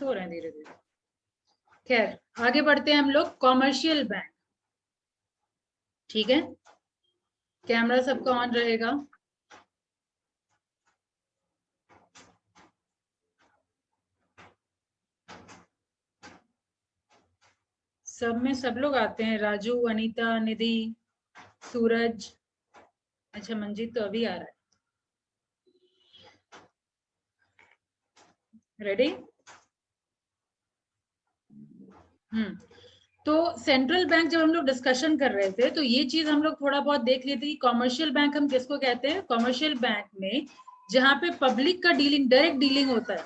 हो रहे हैं धीरे धीरे। खैर आगे बढ़ते हैं हम लोग। कॉमर्शियल बैंक, ठीक है, कैमरा सबका ऑन रहेगा। सब में सब लोग आते हैं, राजू, अनीता, निधि, सूरज। अच्छा मंजीत तो अभी आ रहा है। रेडी? तो सेंट्रल बैंक जब हम लोग डिस्कशन कर रहे थे तो ये चीज हम लोग थोड़ा बहुत देख लेते कि कॉमर्शियल बैंक हम किसको कहते हैं। कॉमर्शियल बैंक में जहां पे पब्लिक का डीलिंग, डायरेक्ट डीलिंग होता है,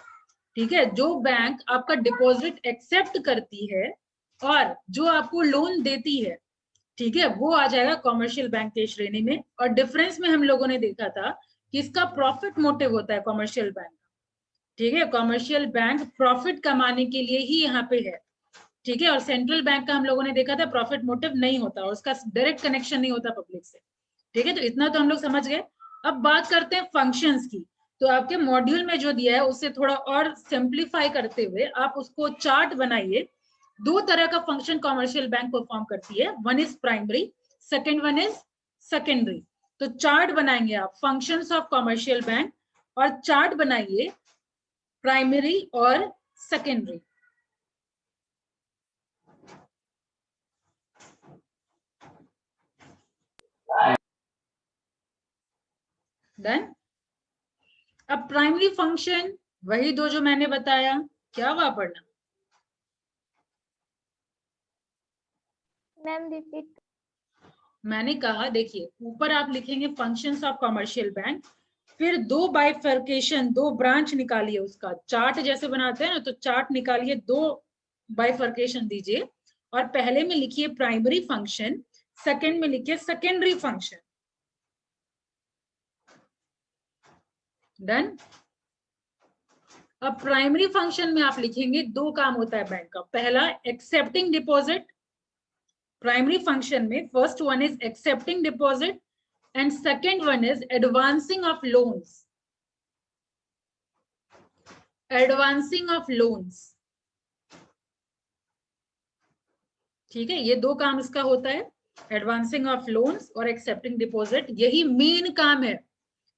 ठीक है, जो बैंक आपका डिपॉजिट एक्सेप्ट करती है और जो आपको लोन देती है, ठीक है, वो आ जाएगा कॉमर्शियल बैंक के श्रेणी में। और डिफरेंस में हम लोगों ने देखा था कि इसका प्रॉफिट मोटिव होता है कॉमर्शियल बैंक, ठीक है, कॉमर्शियल बैंक प्रॉफिट कमाने के लिए ही यहाँ पे है, ठीक है। और सेंट्रल बैंक का हम लोगों ने देखा था प्रॉफिट मोटिव नहीं होता और उसका डायरेक्ट कनेक्शन नहीं होता पब्लिक से, ठीक है। तो इतना तो हम लोग समझ गए। अब बात करते हैं फंक्शंस की। तो आपके मॉड्यूल में जो दिया है उससे थोड़ा और सिंप्लीफाई करते हुए आप उसको चार्ट बनाइए। दो तरह का फंक्शन कॉमर्शियल बैंक परफॉर्म करती है, one is primary, second one is secondary. तो चार्ट बनाएंगे आप फंक्शंस ऑफ कॉमर्शियल बैंक और चार्ट बनाइए प्राइमरी और सेकेंडरी। डन। अब प्राइमरी फंक्शन वही दो जो मैंने बताया, क्या हुआ पढ़ना? Ma'am repeat. मैंने कहा देखिए ऊपर आप लिखेंगे फंक्शंस ऑफ कॉमर्शियल बैंक, फिर दो बाइफर्केशन, दो ब्रांच निकालिए, उसका चार्ट जैसे बनाते हैं ना, तो चार्ट निकालिए, दो बाइफर्केशन दीजिए और पहले में लिखिए प्राइमरी फंक्शन, सेकंड में लिखिए सेकेंडरी फंक्शन। डन। अब प्राइमरी फंक्शन में आप लिखेंगे दो काम होता है बैंक का। पहला एक्सेप्टिंग डिपॉजिट, प्राइमरी फंक्शन में first one is accepting deposit and second one is advancing of loans, advancing of loans, ठीक है। ये दो काम इसका होता है, एडवांसिंग ऑफ लोन्स और एक्सेप्टिंग डिपॉजिट, यही मेन काम है,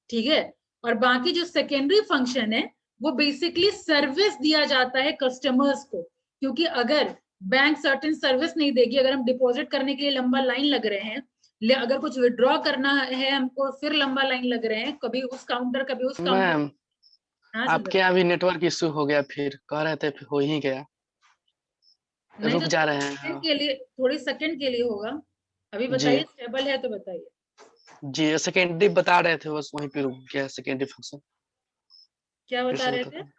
ठीक है। और बाकी जो सेकेंडरी फंक्शन है वो बेसिकली सर्विस दिया जाता है कस्टमर्स को, क्योंकि अगर बैंक सर्टेन सर्विस नहीं देगी, अगर हम डिपॉजिट करने के लिए लंबा लाइन लग रहे हैं, अगर कुछ विड्रॉ करना है हमको फिर लंबा लाइन लग रहे हैं, कभी उस काउंटर कभी उस काउंटर। मैम हाँ आपके यहाँ भी नेटवर्क इशू हो गया, फिर कह रहे थे हो ही गया, नहीं रुक तो जा रहे हैं। सेकंड के लिए, थोड़ी सेकंड के लिए होगा। अभी जी बताइए स्टेबल है तो बताइए। जी सेकेंडरी बता रहे थे, बस वहीं पे रुक गया सेकेंडरी फंक्शन। क्या फिर बता से रहे बता थे?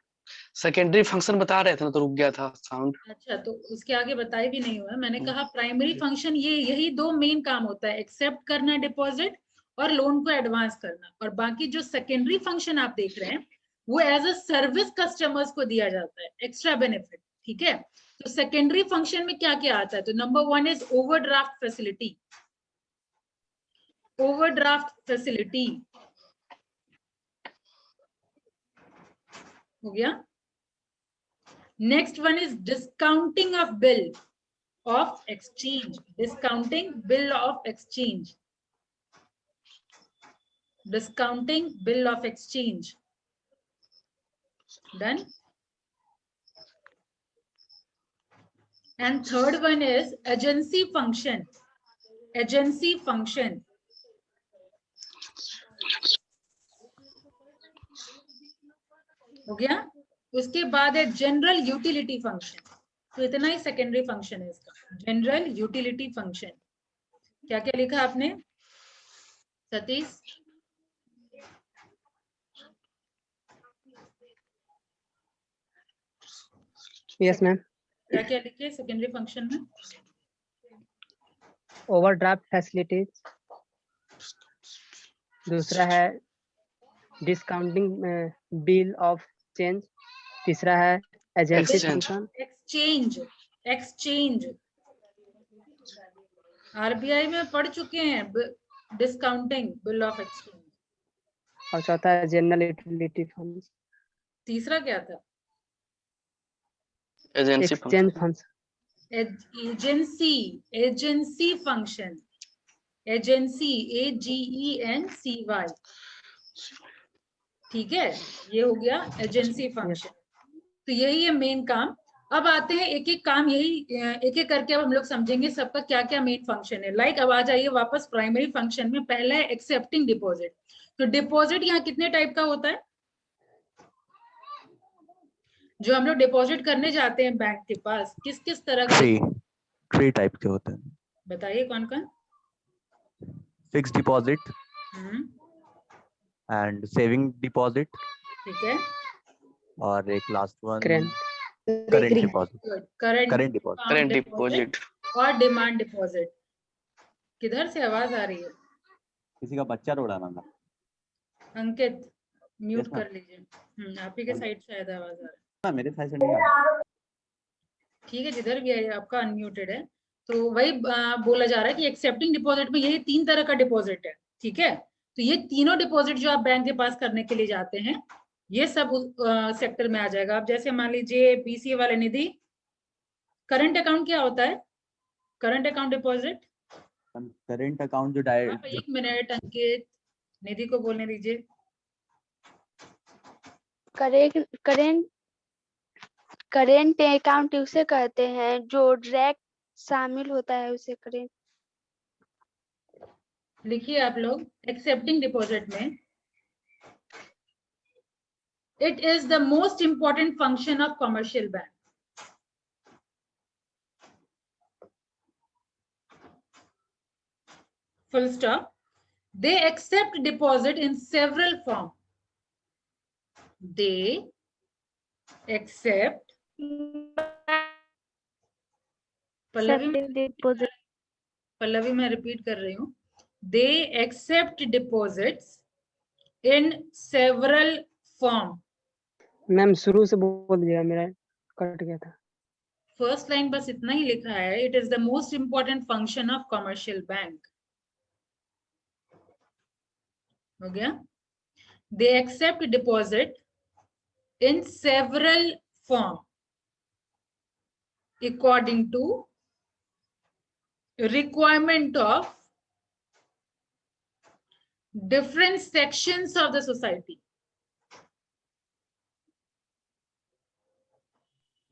सेकेंडरी फंक्शन बता रहे थे ना, तो रुक गया था साउंड। अच्छा तो उसके आगे बताए भी नहीं हुआ। मैंने कहा प्राइमरी फंक्शन ये यही दो मेन काम होता है, एक्सेप्ट करना डिपॉजिट और लोन को एडवांस करना। और बाकी जो सेकेंडरी फंक्शन आप देख रहे हैं वो एज अ सर्विस कस्टमर्स को दिया जाता है, एक्स्ट्रा बेनिफिट, ठीक है। तो सेकेंडरी फंक्शन में क्या क्या आता है? तो number one is overdraft facility, overdraft facility हो गया। Next one is discounting of bill of exchange, discounting bill of exchange, discounting bill of exchange. Done. And third one is agency function, agency function. हो गया। उसके बाद है general utility function. तो इतना ही secondary function है इसका, जनरल यूटिलिटी फंक्शन। क्या क्या लिखा आपने सतीश? Yes ma'am. क्या क्या लिखे सेकेंडरी फंक्शन में? ओवरड्राफ्ट फैसिलिटीज, दूसरा है डिस्काउंटिंग बिल ऑफ चेंज, तीसरा है agency function. Exchange, exchange RBI में पढ़ चुके हैं, डिस्काउंटिंग बिल ऑफ एक्सचेंज। और चौथा है जनरल यूटिलिटी फंड। तीसरा क्या था? Agency exchange function, function, agency function, agency AGENCY, ठीक है, ये हो गया एजेंसी फंक्शन। तो यही है मेन काम। अब आते हैं एक एक काम, यही एक एक करके अब हम लोग समझेंगे सबका क्या क्या मेन फंक्शन है। लाइक अब आ जाइए वापस प्राइमरी फंक्शन में। पहला है एक्सेप्टिंग डिपॉजिट। तो डिपॉजिट यहाँ कितने टाइप का होता है? जो हम लोग डिपॉजिट करने जाते हैं बैंक के पास, किस किस तरह का? थ्री टाइप के होते हैं। बताइए कौन कौन? Fixed deposit and saving deposit, ठीक है, और एक last one current current deposit. Current current deposit, current deposit, और डिमांड डिपॉजिट। किधर से आवाज आ रही है? किसी का बच्चा रो रहा है। अंकित म्यूट Yes, ma'am. कर लीजिए। आप ही के साइड से शायद आवाज आ रहा है। हाँ, मेरे साइड से नहीं आ रहा। ठीक है, जिधर भी है आपका अनम्यूटेड है। तो वही बोला जा रहा है कि एक्सेप्टिंग डिपॉजिट में यही 3 तरह का डिपॉजिट है, ठीक है। तो ये तीनों डिपॉजिट जो आप बैंक के पास करने के लिए जाते हैं, ये सब सेक्टर में आ जाएगा। आप जैसे मान लीजिए BCA वाले निधि, करंट अकाउंट क्या होता है? Current account deposit. Current account जो आप डायरेक्ट, 1 मिनट अंकित, निधि को बोलने दीजिए। करेंट अकाउंट उसे कहते हैं जो डायरेक्ट शामिल होता है उसे करेंट। लिखिए आप लोग, एक्सेप्टिंग डिपॉजिट में it is the most important function of commercial bank. Full stop. They accept deposit in several forms. They accept. Pallavi मैं रिपीट कर रही हूँ। They accept deposits in several form. Ma'am शुरू से बोल दिया, मेरा कट गया था। फर्स्ट लाइन बस इतना ही लिखा है, it is the most important function of commercial bank. हो गया? They accept deposit in several form according to requirement of different sections of the society.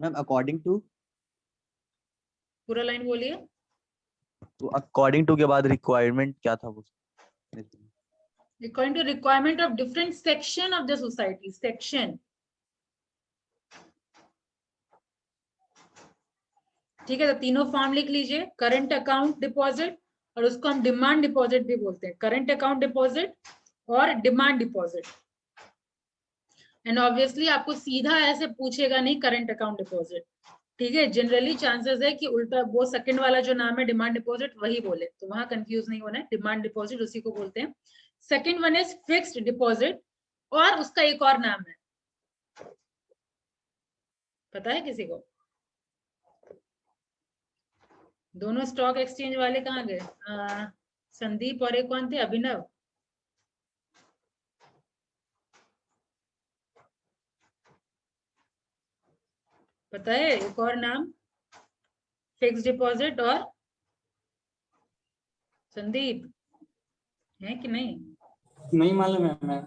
Ma'am according to, पूरा लाइन बोलिए। तो अकॉर्डिंग टू के बाद रिक्वायरमेंट क्या था वो? According to requirement of different section of the society. Section, ठीक है। तो तीनों फॉर्म लिख लीजिए, करंट अकाउंट डिपॉजिट, और उसको हम डिमांड डिपॉजिट भी बोलते हैं। करंट अकाउंट डिपॉजिट और डिमांड डिपॉजिट। एंड ऑब्वियसली आपको सीधा ऐसे पूछेगा नहीं करंट अकाउंट डिपॉजिट, ठीक है। जनरली चांसेस है कि उल्टा वो सेकंड वाला जो नाम है डिमांड डिपॉजिट वही बोले, तो वहां कंफ्यूज नहीं होना है। डिमांड डिपॉजिट उसी को बोलते हैं। Second one is fixed deposit, और उसका एक और नाम है, पता है किसी को? दोनों स्टॉक एक्सचेंज वाले कहाँ गए? संदीप और एक कौन थे? अभिनव। पता है एक और नाम फिक्स डिपॉजिट? और संदीप है कि नहीं? नहीं मालूम है मैं।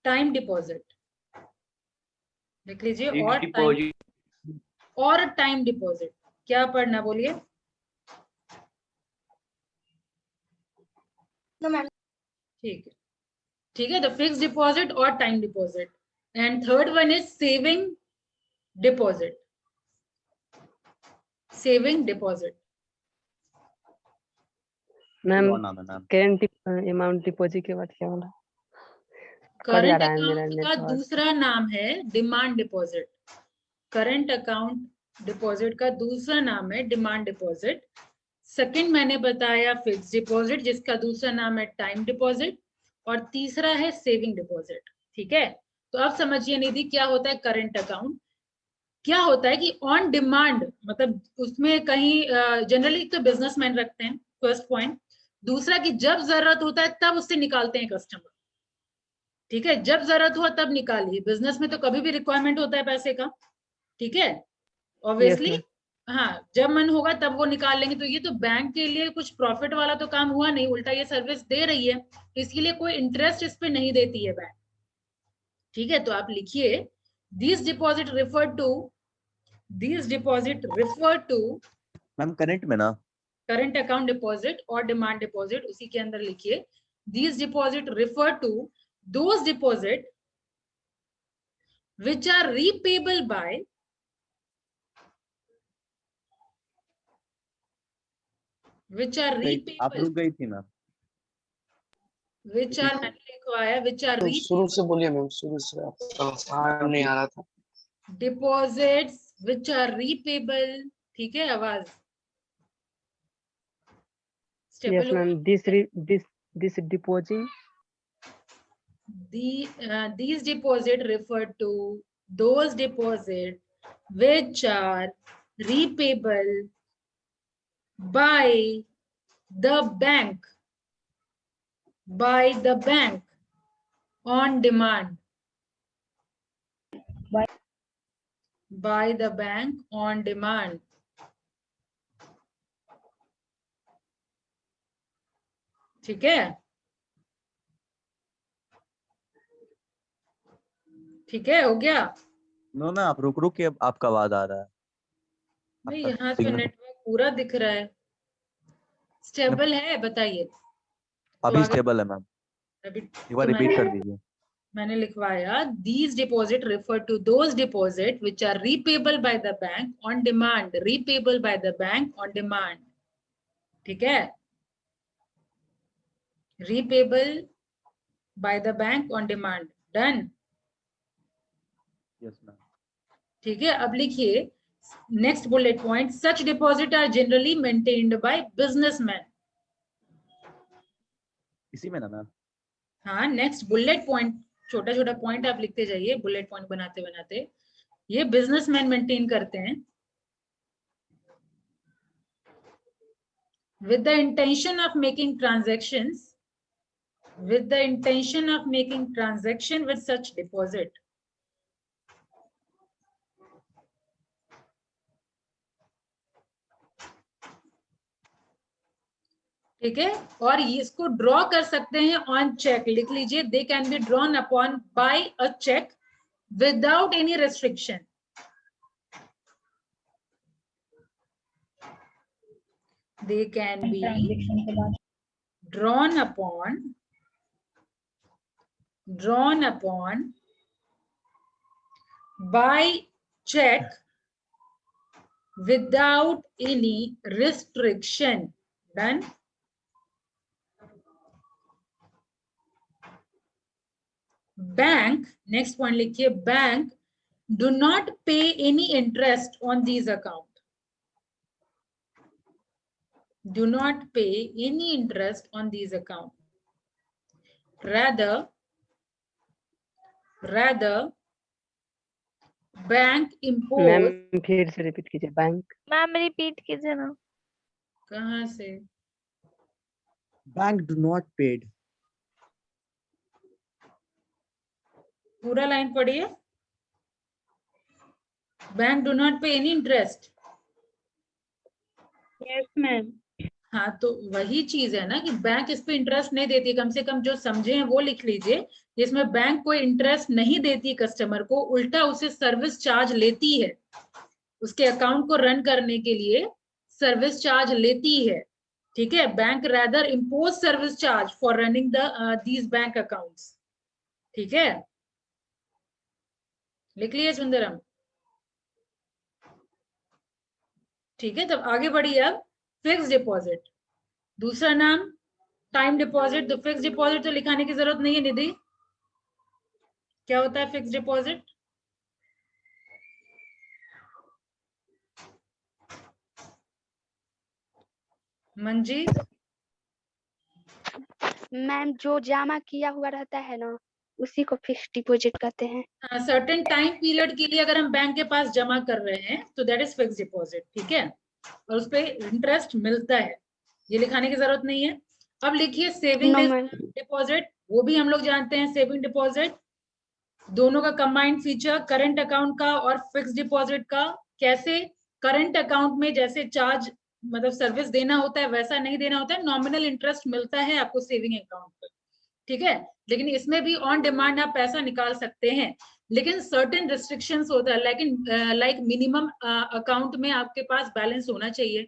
टाइम डिपॉजिट लिख लीजिए। और टाइम डिपॉजिट क्या पढ़ना, बोलिए। ठीक है, ठीक है। द फिक्स डिपॉजिट और time deposit. And third one is saving deposit. Saving deposit. Ma'am current amount deposit के बाद क्या बोला? करंट अकाउंट का दूसरा नाम है demand deposit. Current account deposit का दूसरा नाम है डिमांड डिपॉजिट। सेकंड मैंने बताया फिक्स डिपॉजिट, जिसका दूसरा नाम है टाइम डिपॉजिट, और तीसरा है सेविंग डिपॉजिट, ठीक है। तो अब समझिए निधि क्या होता है करंट अकाउंट। क्या होता है कि ऑन डिमांड, मतलब उसमें कहीं जनरली तो बिजनेसमैन रखते हैं, फर्स्ट पॉइंट। दूसरा कि जब जरूरत होता है तब उससे निकालते हैं कस्टमर, ठीक है। जब जरूरत हुआ तब निकालिए। बिजनेस में तो कभी भी रिक्वायरमेंट होता है पैसे का, ठीक है। Obviously ma'am. हाँ, जब मन होगा तब वो निकाल लेंगे। तो ये तो बैंक के लिए कुछ प्रॉफिट वाला तो काम हुआ नहीं, उल्टा ये सर्विस दे रही है, इसके लिए कोई इंटरेस्ट इस पे नहीं देती है बैंक। ठीक है, तो आप लिखिए this deposit refer to ma'am current में ना, करंट अकाउंट डिपॉजिट और डिमांड डिपॉजिट, उसी के अंदर लिखिए this deposit refer to those deposit which are repayable by आप रुक गई थी मैम। which are मैंने लिखवाया which are तो शुरू से बोलिए मैम, शुरू से आपका साउंड नहीं आ रहा था। deposits which are repayable। ठीक है, आवाज Yes, stable. ma'am. This deposit These deposit refer to those deposit which are repayable by the bank on demand, by the bank on demand। ठीक है, ठीक है, हो गया। नो ना, आप रुक रुक के आपका आवाज आ रहा है। नहीं, आपका यहाँ तो signal- नेटवर्क पूरा दिख रहा है, स्टेबल है, बताइए। अभी आगे- स्टेबल है मैम, अभी एक बार तो रिपीट कर दीजिए। मैंने लिखवाया these deposit refer to those deposit which are repayable by the bank on demand, repayable by the bank on demand। ठीक है, repayable by the bank on demand, done. Yes ma'am. ठीक है, अब लिखिए next bullet point such deposit are generally maintained by businessman. इसी में ना ma'am. हाँ, नेक्स्ट बुलेट पॉइंट, छोटा छोटा पॉइंट आप लिखते जाइए बुलेट पॉइंट बनाते बनाते। ये बिजनेसमैन मेंटेन करते हैं with the intention of making transactions with such deposit। ठीक है, और ये इसको ड्रॉ कर सकते हैं ऑन चेक, लिख लीजिए they can be drawn upon by a cheque without any restriction. They can be drawn upon by check without any restriction, done। Bank, next point लिखिए bank do not pay any interest on these account, do not pay any interest on these account, rather bank impose। Ma'am फिर से repeat कीजिए। Bank ma'am repeat कीजिए ना। कहाँ से? Bank do not paid. पूरा line पढ़िए, बैंक डू नॉट पे एनी इंटरेस्ट। Yes ma'am. हाँ, तो वही चीज है ना कि बैंक इस पे इंटरेस्ट नहीं देती, कम से कम जो समझे हैं वो लिख लीजिए। जिसमें बैंक कोई इंटरेस्ट नहीं देती कस्टमर को, उल्टा उसे सर्विस चार्ज लेती है, उसके अकाउंट को रन करने के लिए सर्विस चार्ज लेती है। ठीक है, bank rather impose service charge for running these bank accounts. ठीक है, लिख लिए सुंदरम? ठीक है, तब आगे बढ़िए। अब फिक्स डिपॉजिट, दूसरा नाम टाइम डिपॉजिट। तो फिक्स डिपॉजिट तो लिखाने की जरूरत नहीं है निधि, क्या होता है फिक्स डिपॉजिट? मंजीत? मैम जो जमा किया हुआ रहता है ना, उसी को फिक्स डिपॉजिट कहते हैं। सर्टेन टाइम पीरियड के लिए अगर हम बैंक के पास जमा कर रहे हैं तो दैट इज फिक्स डिपॉजिट। ठीक है, और उस पर इंटरेस्ट मिलता है, ये लिखाने की जरूरत नहीं है। अब लिखिए सेविंग डिपॉजिट, वो भी हम लोग जानते हैं सेविंग डिपॉजिट। दोनों का कंबाइंड फीचर करंट अकाउंट का और फिक्स डिपॉजिट का कैसे? करंट अकाउंट में जैसे चार्ज मतलब सर्विस देना होता है वैसा नहीं देना होता है, नॉमिनल इंटरेस्ट मिलता है आपको सेविंग अकाउंट पर, ठीक है। लेकिन इसमें भी ऑन डिमांड आप पैसा निकाल सकते हैं, लेकिन सर्टेन रिस्ट्रिक्शंस होता है, लेकिन लाइक मिनिमम अकाउंट में आपके पास बैलेंस होना चाहिए,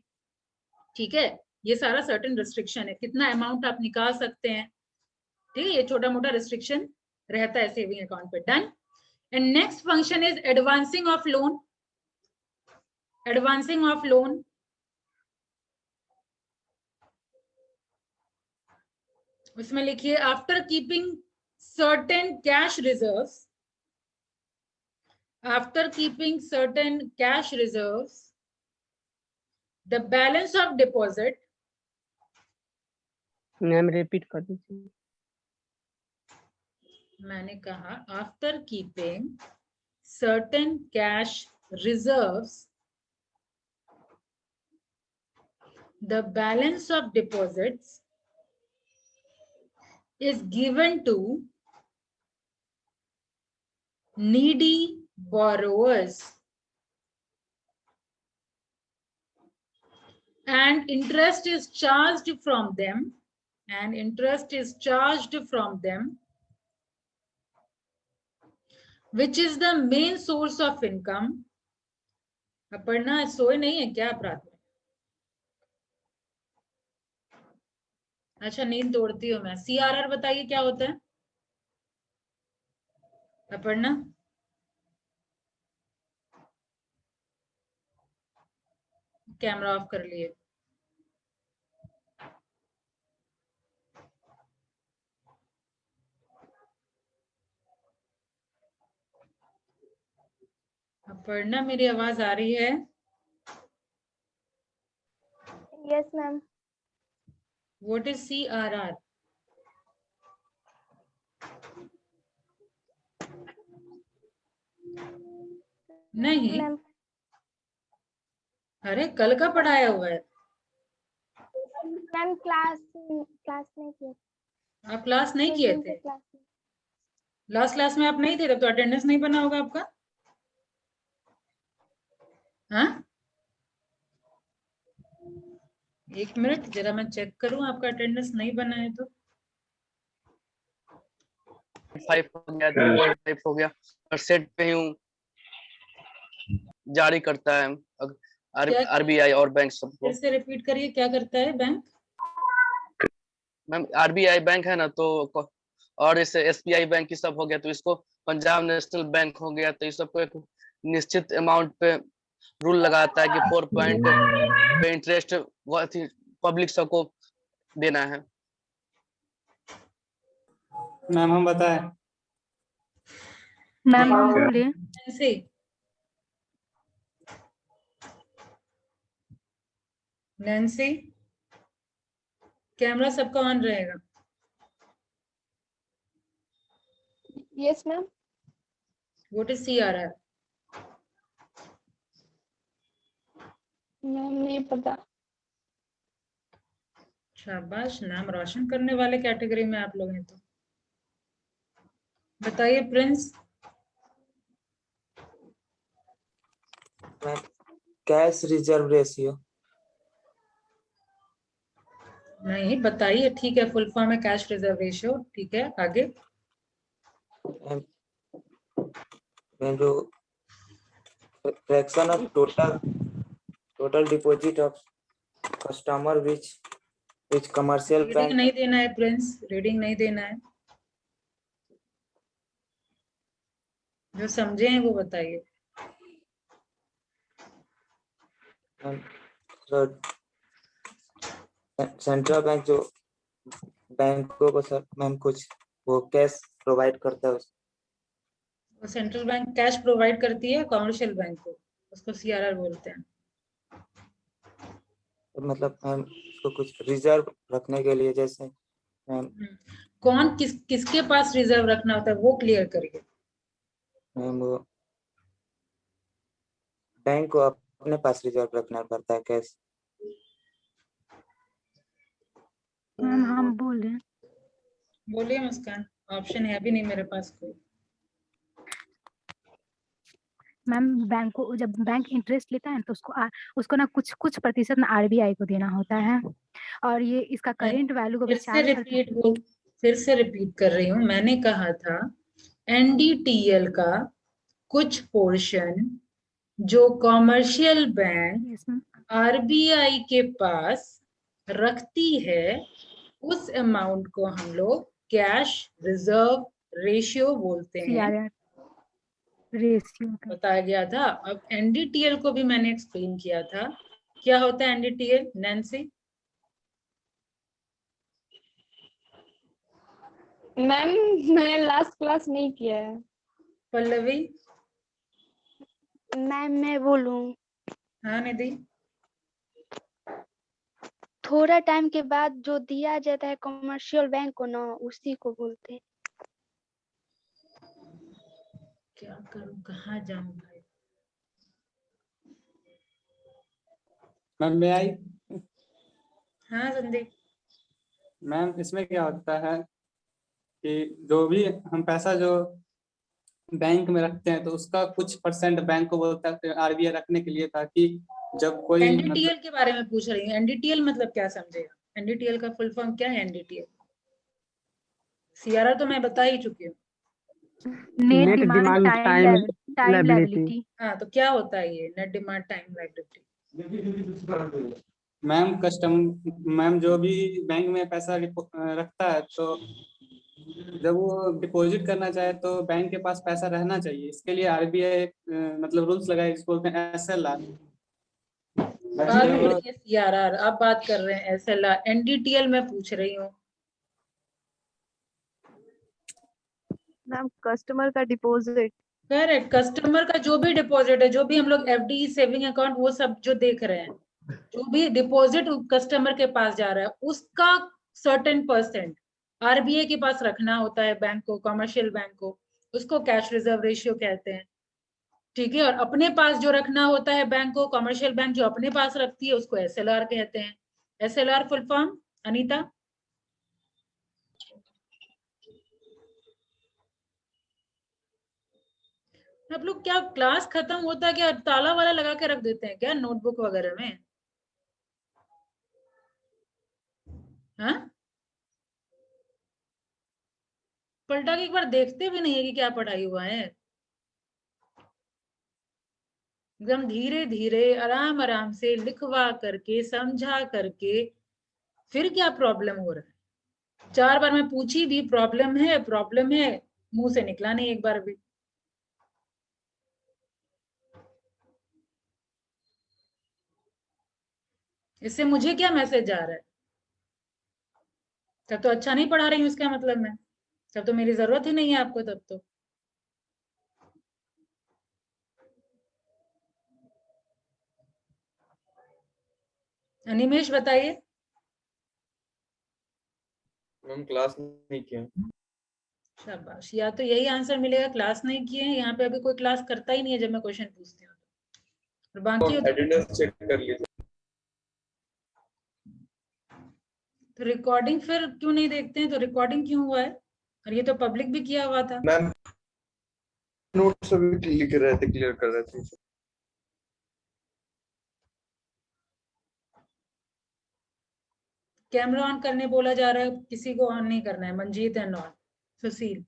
ठीक है। ये सारा सर्टेन रिस्ट्रिक्शन है, कितना अमाउंट आप निकाल सकते हैं, ठीक है। ये छोटा मोटा रिस्ट्रिक्शन रहता है सेविंग अकाउंट पे। Done. And next function is advancing of loan. Advancing of loan, उसमें लिखिए after keeping certain cash reserves, after keeping certain cash reserves, the balance of deposit, ma'am repeat कर दीजिए। मैंने कहा after keeping certain cash reserves, the balance of deposits is given to needy borrowers and interest is charged from them, and interest is charged from them, which is the main source of income. अब पढ़ना सोए नहीं है क्या आप रात में? अच्छा नींद तोड़ती हो मैं। CRR बताइए क्या होता है? अब पढ़ना। कैमरा ऑफ कर लिए। अब पढ़ना, मेरी आवाज आ रही है? Yes ma'am. What is CRR? नहीं, मैम अरे कल का पढ़ाया हुआ है। मैम क्लास नहीं किए। आप क्लास नहीं किए थे? लास्ट क्लास में आप नहीं थे, तब तो अटेंडेंस नहीं बना होगा आपका। हाँ, एक मिनट जरा मैं चेक करूं, आपका अटेंडेंस नहीं बना है तो। 5 हो गया, 2.5 हो गया, परसेंट पे हूँ जारी करता है आरबीआई और बैंक सबको। फिर से रिपीट करिए, क्या करता है बैंक? मैम आरबीआई बैंक है ना, तो और जैसे एसबीआई बैंक की सब हो गया, तो इसको पंजाब नेशनल बैंक हो गया, तो इस सबको एक निश्चित अमाउंट पे रूल लगाता है कि 4 पॉइंट पे इंटरेस्ट पब्लिक सबको देना है। मैम हम बताएं? मैम हम बोलिए। ऐसे नैन्सी, कैमरा सबका ऑन रहेगा। Yes ma'am. What is CRR? Ma'am नहीं पता। शाबाश, नाम रोशन करने वाले कैटेगरी में आप लोग हैं। तो बताइए प्रिंस। Cash reserve ratio. नहीं बताइए, ठीक है, फुल फॉर्म है कैश रिजर्व रेशियो, ठीक है, आगे। जो fraction of total deposit of customer which commercial reading bank. नहीं देना है प्रिंस, रीडिंग नहीं देना है, जो समझे हैं वो बताइए। सेंट्रल बैंक जो बैंकों को सर मैम कुछ वो कैश प्रोवाइड करता है वो सेंट्रल बैंक कैश प्रोवाइड करती है कमर्शियल बैंक को, उसको CRR बोलते हैं। मतलब मैम उसको कुछ रिजर्व रखने के लिए, जैसे मैम कौन किसके पास रिजर्व रखना होता है वो क्लियर करिए। मैम वो बैंक को अपने पास रिजर्व रखना पड़ता है कैश। मैम हम बोले। बोलिए मुस्कान, ऑप्शन है भी नहीं मेरे पास कोई। मैम बैंक को जब बैंक इंटरेस्ट लेता है तो उसको ना कुछ प्रतिशत ना आरबीआई को देना होता है, और ये इसका करेंट वैल्यू को फिर से 4 साल फिर से रिपीट कर रही हूँ, मैंने कहा था एनडीटीएल का कुछ पोर्शन जो कॉमर्शियल बैंक आरबीआई के पास रखती है, उस अमाउंट को हम लोग कैश रिजर्व रेशियो बोलते हैं, रेशियो बताया गया था। अब एनडीटीएल को भी मैंने एक्सप्लेन किया था, क्या होता है एनडीटीएल नैन्सी? मैम मैंने लास्ट क्लास नहीं किया है। पल्लवी? मैम मैं बोलूं? हाँ निधि? थोड़ा टाइम के बाद जो दिया जाता है कमर्शियल बैंक को ना, उसी को बोलते हैं। क्या करूं, कहाँ जाऊं भाई? मैम मैं आई। हाँ संदीप? मैम इसमें क्या होता है कि जो भी हम पैसा जो बैंक में रखते हैं तो उसका कुछ परसेंट बैंक को बोलता है आरबीआई रखने के लिए, ताकि जब कोई एनडीटीएल के बारे में पूछ रही हूँ। एनडीटीएल मतलब क्या समझेगा? एनडीटीएल का फुल फॉर्म क्या है? एनडीटीएल सीआरआर तो मैं बता ही चुकी हूँ। Net demand time liability. हाँ, तो क्या होता है ये net demand time liability? Ma'am जो भी बैंक में पैसा रखता है तो जब वो डिपॉजिट करना चाहे तो बैंक के पास पैसा रहना चाहिए। इसके लिए आरबीआई मतलब रूल्स लगाए, इसको बोलते हैं एसएलआर। बात हो रही है सीआरआर, आप बात कर रहे हैं एसएलआर। एनडीटीएल में पूछ रही हूँ। मैम कस्टमर का डिपॉजिट। करेक्ट, कस्टमर का जो भी डिपॉजिट है, जो भी हम लोग एफडी सेविंग अकाउंट वो सब जो देख रहे हैं, जो भी डिपॉजिट कस्टमर के पास जा रहा है उसका सर्टेन परसेंट आरबीआई के पास रखना होता है बैंक को, कमर्शियल बैंक को। उसको कैश रिजर्व रेशियो कहते हैं, ठीक है। और अपने पास जो रखना होता है बैंक को, कमर्शियल बैंक जो अपने पास रखती है उसको एसएलआर कहते हैं। SLR full form Anita? आप लोग क्या क्लास खत्म होता है क्या ताला वाला लगा के रख देते हैं क्या नोटबुक वगैरह में? हाँ, पलटा के एक बार देखते भी नहीं है कि क्या पढ़ाई हुआ है। एकदम धीरे धीरे आराम आराम से लिखवा करके समझा करके, फिर क्या प्रॉब्लम हो रहा है? 4 बार मैं पूछी भी प्रॉब्लम है प्रॉब्लम है, मुंह से निकला नहीं एक बार भी। इससे मुझे क्या मैसेज आ रहा है? तब तो अच्छा नहीं पढ़ा रही हूँ इसका मतलब मैं, तब तो मेरी जरूरत ही नहीं है आपको तब तो। अनिमेश बताइए। मैम क्लास नहीं किया। शाबाश, या तो यही आंसर मिलेगा क्लास नहीं किए हैं। यहाँ पे अभी कोई क्लास करता ही नहीं है जब मैं क्वेश्चन पूछती हूँ। और बाकी अटेंडेंस चेक कर लीजिए। तो रिकॉर्डिंग फिर क्यों नहीं देखते हैं? तो रिकॉर्डिंग क्यों हुआ है? और ये तो पब्लिक भी किया हुआ था। मैम नोट्स अभी लिख रहे थे, क्लियर कर रहे थे। कैमरा ऑन करने बोला जा रहा है, किसी को ऑन नहीं करना है। मंजीत एंड ऑन, सुशील,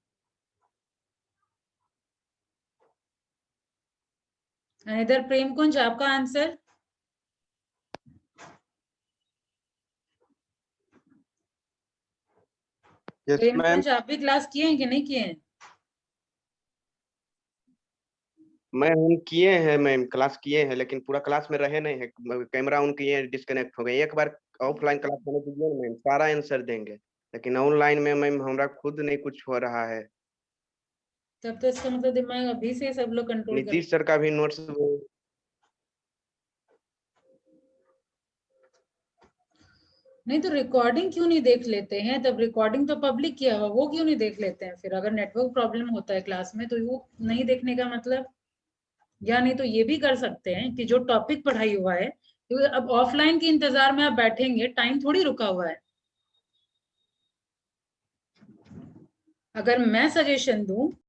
इधर प्रेम कुंज आपका आंसर? प्रेम कुंज आप भी क्लास किए हैं कि नहीं किए हैं? हम किए हैं मैम, क्लास किए हैं लेकिन पूरा क्लास में रहे नहीं है। कैमरा ऑन किए डिस्कनेक्ट हो गए। एक बार ऑफलाइन क्लास होने दीजिए मैम, सारा आंसर देंगे। लेकिन ऑनलाइन में मैम हमारा खुद नहीं कुछ हो रहा है। तब तो इसका मतलब दिमाग अभी से सब लोग कंट्रोल कर। नीतीश सर का भी नोट्स नहीं तो रिकॉर्डिंग क्यों नहीं देख लेते हैं? तब रिकॉर्डिंग तो पब्लिक किया हुआ, वो क्यों नहीं देख लेते हैं? फिर अगर नेटवर्क प्रॉब्लम होता है क्लास में तो वो नहीं देखने का मतलब, या नहीं तो ये भी कर सकते हैं कि जो टॉपिक पढ़ाई हुआ है, क्योंकि अब ऑफलाइन के इंतजार में आप बैठेंगे, टाइम थोड़ी रुका हुआ है। अगर मैं सजेशन दूं